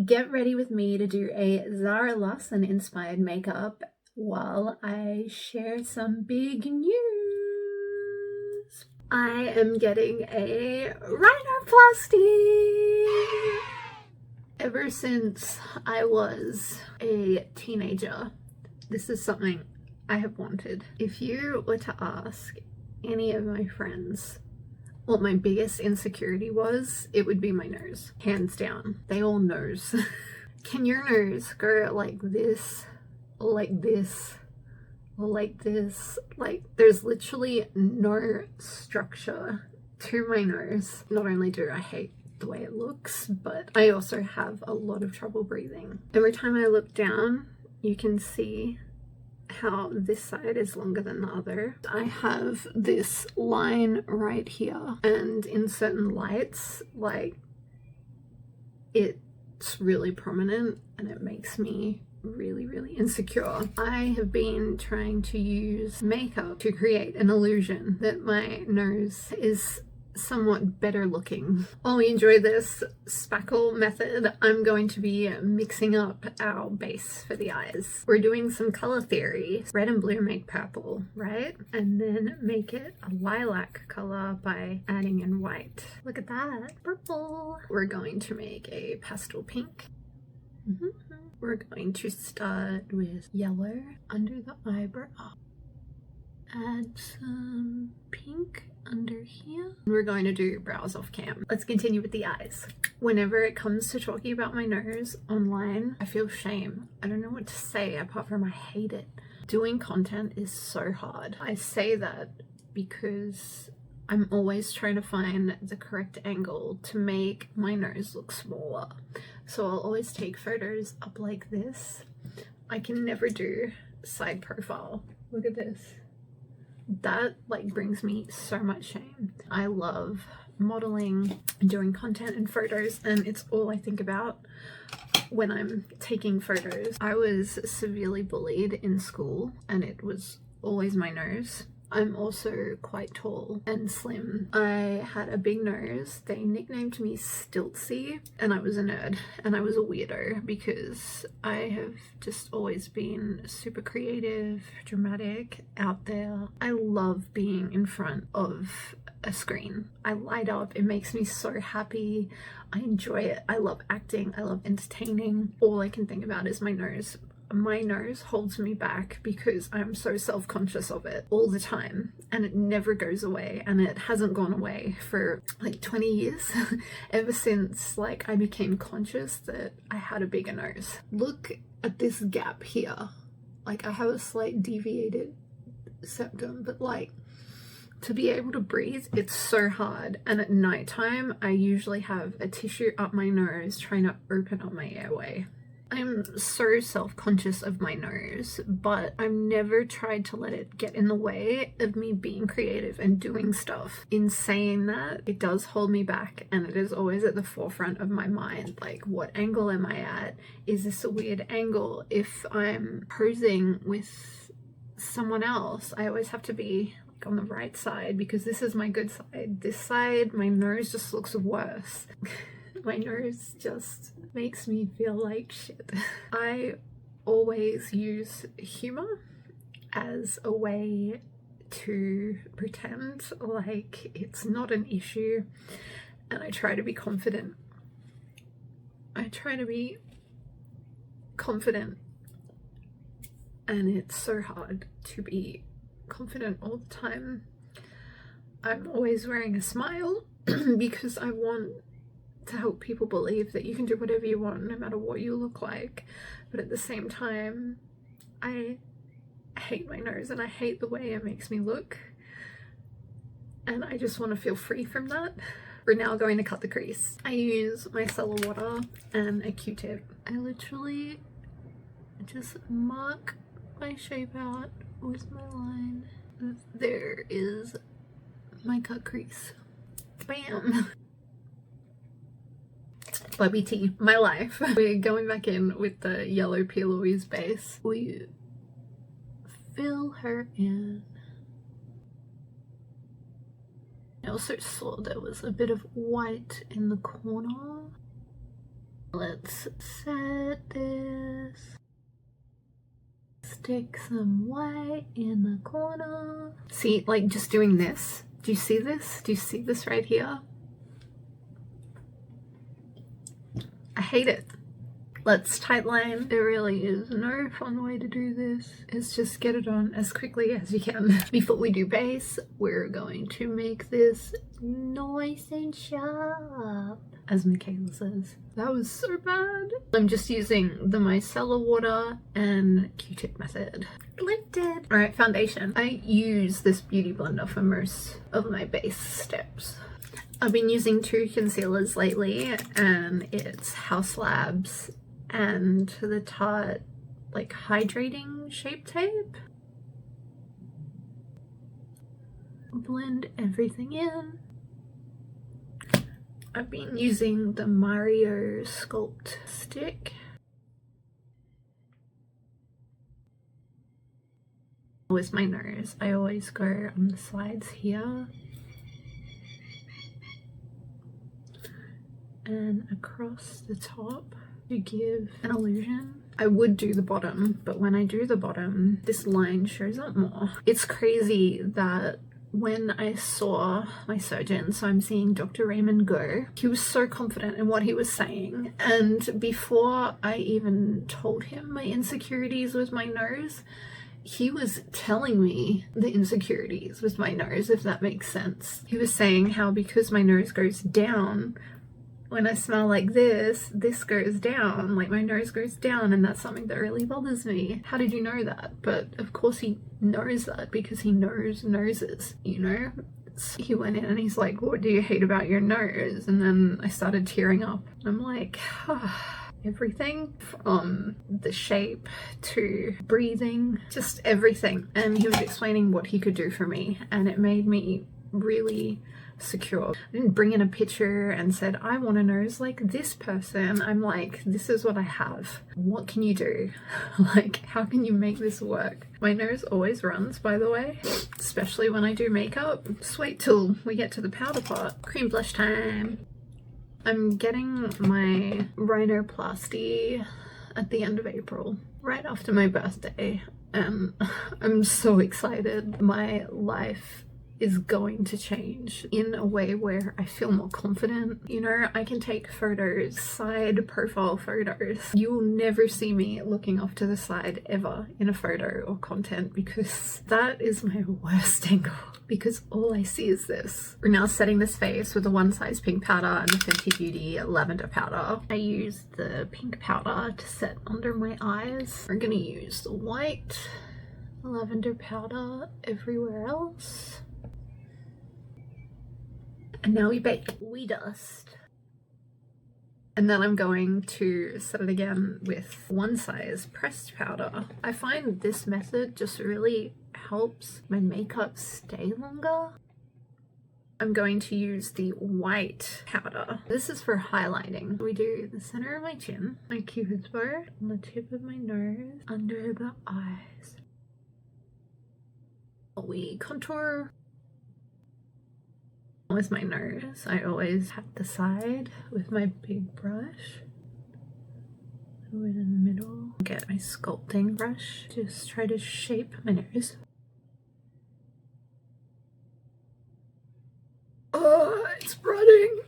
Get ready with me to do a Zara Larsson inspired makeup while I share some big news. I am getting a rhinoplasty! Ever since I was a teenager, this is something I have wanted. If you were to ask any of my friends what my biggest insecurity was, it would be my nose. Hands down. They all nose. Can your nose go like this, like this, like this? Like, there's literally no structure to my nose. Not only do I hate the way it looks, but I also have a lot of trouble breathing. Every time I look down, you can see how this side is longer than the other. I have this line right here, and in certain lights, like, it's really prominent and it makes me really insecure. I have been trying to use makeup to create an illusion that my nose is somewhat better looking. While we enjoy this spackle method, I'm going to be mixing up our base for the eyes. We're doing some color theory. Red and blue make purple, right? And then make it a lilac color by adding in white. Look at that, purple. We're going to make a pastel pink. We're going to start with yellow under the eyebrow. Add some pink under here. We're going to do brows off cam. Let's continue with the eyes. Whenever it comes to talking about my nose online, I feel shame. I don't know what to say apart from I hate it. Doing content is so hard. I say that because I'm always trying to find the correct angle to make my nose look smaller. So I'll always take photos up like this. I can never do side profile. Look at this. That like brings me so much shame. I love modeling, doing content and photos, and it's all I think about when I'm taking photos. I was severely bullied in school and it was always my nose. I'm also quite tall and slim. I had a big nose. They nicknamed me Stiltsy, and I was a nerd and I was a weirdo because I have just always been super creative, dramatic, out there. I love being in front of a screen. I light up. It makes me so happy. I enjoy it. I love acting. I love entertaining. All I can think about is my nose. My nose holds me back because I'm so self-conscious of it all the time, and it never goes away, and it hasn't gone away for like 20 years ever since like I became conscious that I had a bigger nose. Look at this gap here. Like, I have a slight deviated septum, but like, to be able to breathe, it's so hard. And at nighttime I usually have a tissue up my nose trying to open up my airway. I'm so self-conscious of my nose, but I've never tried to let it get in the way of me being creative and doing stuff. In saying that, it does hold me back, and it is always at the forefront of my mind. Like, what angle am I at? Is this a weird angle? If I'm posing with someone else, I always have to be like on the right side because this is my good side. This side, my nose just looks worse. My nose just makes me feel like shit. I always use humor as a way to pretend like it's not an issue, and I try to be confident. And it's so hard to be confident all the time. I'm always wearing a smile because I want to help people believe that you can do whatever you want no matter what you look like. But at the same time, I hate my nose and I hate the way it makes me look, and I just want to feel free from that. We're now going to cut the crease. I use micellar water and a Q-tip. I literally just mark my shape out with my line. There is my cut crease. Bam! Bubby tea, my life. We're going back in with the yellow P. Louise base. We fill her in. I also saw there was a bit of white in the corner. Let's set this. Stick some white in the corner. See, like just doing this. Do you see this? Do you see this right here? I hate it. Let's tightline. There really is no fun way to do this. It's just get it on as quickly as you can. Before we do base, we're going to make this nice and sharp, as Michaela says. That was so bad. I'm just using the micellar water and Q-tip method. Lifted. Alright, foundation. I use this beauty blender for most of my base steps. I've been using two concealers lately, and it's House Labs and the Tarte like hydrating shape tape. Blend everything in. I've been using the Mario Sculpt stick. With my nose, I always go on the sides here and across the top to give an illusion. I would do the bottom, but when I do the bottom, this line shows up more. It's crazy that when I saw my surgeon, so I'm seeing Dr. Raymond Go, he was so confident in what he was saying, and before I even told him my insecurities with my nose, he was telling me the insecurities with my nose, if that makes sense. He was saying how because my nose goes down, when I smell like this goes down, like my nose goes down, and that's something that really bothers me. How did you know that? But of course he knows that because he knows noses, you know? So he went in and he's like, what do you hate about your nose? And then I started tearing up. I'm like, everything from the shape to breathing, just everything. And he was explaining what he could do for me, and it made me really secure. I didn't bring in a picture and said, I want a nose like this person. I'm like, this is what I have. What can you do? Like, how can you make this work? My nose always runs, by the way, especially when I do makeup. Just wait till we get to the powder part. Cream blush time. I'm getting my rhinoplasty at the end of April, right after my birthday, and I'm so excited. My life is going to change in a way where I feel more confident. You know, I can take photos, side profile photos. You will never see me looking off to the side ever in a photo or content, because that is my worst angle, because all I see is this. We're now setting this face with the One Size pink powder and the Fenty Beauty lavender powder. I used the pink powder to set under my eyes. We're gonna use the white lavender powder everywhere else. And now we bake. We dust. And then I'm going to set it again with One Size pressed powder. I find this method just really helps my makeup stay longer. I'm going to use the white powder. This is for highlighting. We do the center of my chin, my cupid's bow, on the tip of my nose, under the eyes. We contour. With my nose, I always pat the side with my big brush. Go in the middle. Get my sculpting brush. Just try to shape my nose. Oh, it's spreading.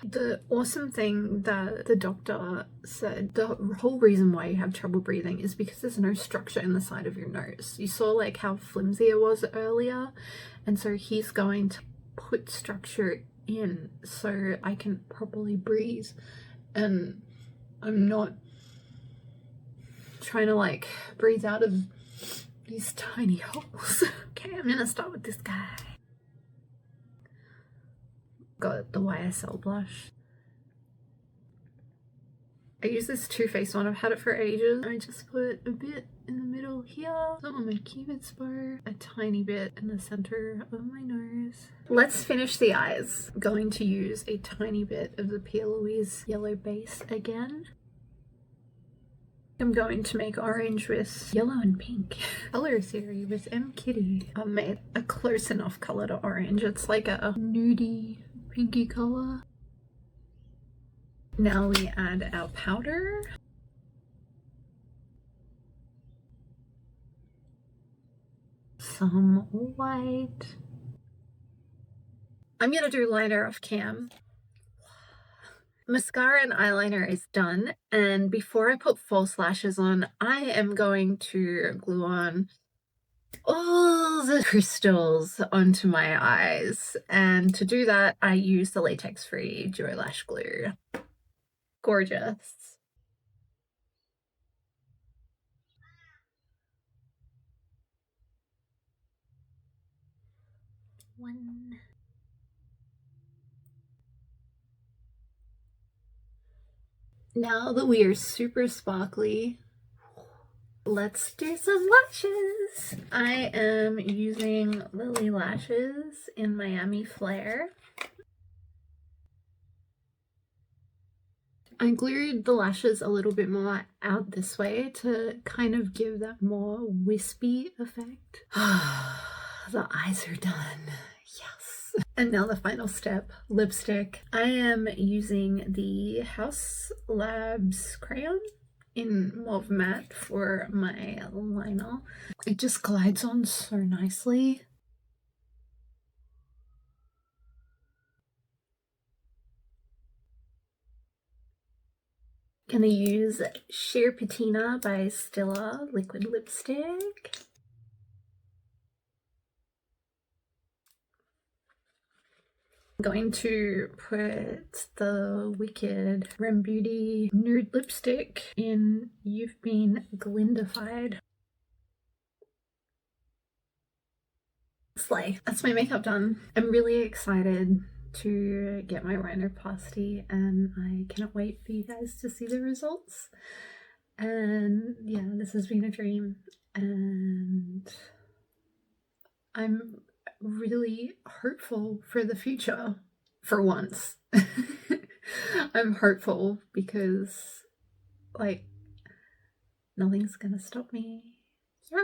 The awesome thing that the doctor said, the whole reason why you have trouble breathing is because there's no structure in the side of your nose. You saw like how flimsy it was earlier, and so he's going to put structure in so I can properly breathe, and I'm not trying to like breathe out of these tiny holes. Okay, I'm gonna start with this guy. Got the YSL blush. I use this Too Faced one. I've had it for ages. I just put a bit in the middle here, some on my cupid's bow, a tiny bit in the center of my nose. Let's finish the eyes. I'm going to use a tiny bit of the Pia Louise yellow base again. I'm going to make orange with yellow and pink. Color Theory with M. Kitty. I made a close enough color to orange. It's like a nudie pinky color. Now we add our powder. Some white. I'm gonna do liner off cam. Mascara and eyeliner is done, and before I put false lashes on, I am going to glue on all the crystals onto my eyes, and to do that I use the latex-free Duo Lash Glue. Gorgeous. One. Now that we are super sparkly, let's do some lashes. I am using Lily Lashes in Miami Flare. I glued the lashes a little bit more out this way to kind of give that more wispy effect. The eyes are done. Yes. And now the final step, lipstick. I am using the House Labs crayon in Mauve Matte for my liner. It just glides on so nicely. Gonna use Sheer Patina by Stila liquid lipstick. I'm going to put the Wicked Rem Beauty nude lipstick in You've Been Glindified. Slay. That's my makeup done. I'm really excited to get my rhinoplasty, and I cannot wait for you guys to see the results. And yeah, this has been a dream, and I'm really hopeful for the future for once. I'm hopeful because, like, nothing's gonna stop me. Yeah.